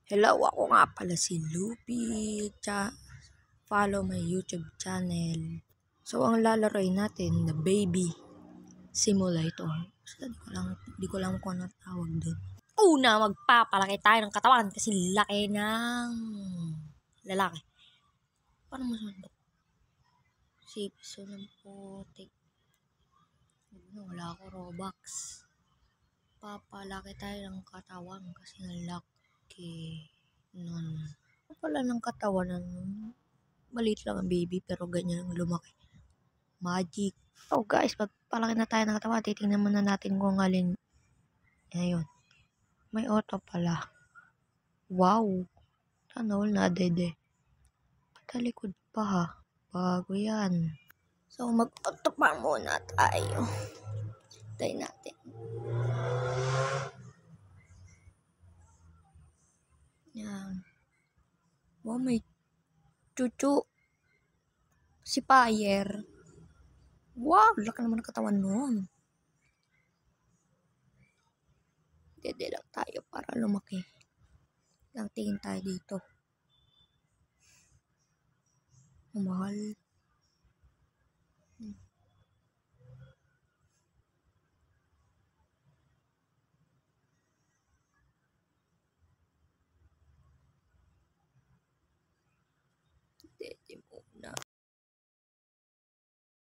Hello, ako nga pala si Lupi. Follow my YouTube channel. So, ang lalaroin natin na Baby Simulator. Basta di ko lang kung ano tawag doon. Una, magpapalaki tayo ng katawan kasi laki ng lalaki. Paano masundok? Piso ng putik. Wala ako Robux. Papalaki tayo ng katawan kasi laki nun. Pala ng katawan ng maliit lang ang baby pero ganyan ang lumaki. Magic. Oh guys, pagpalaki na tayo ng katawan, titingnan muna natin kung alin. Ayun. May auto pala. Wow. Sana all na dede. Patalikod pa ha. Bago yan. So mag-auto pa muna tayo. Try natin. Yan. Wow, may chuchu. Si Payer. Wow, laki naman ang katawan nun. Dede lang tayo para lumaki. Lang tingin tayo dito. Mahal.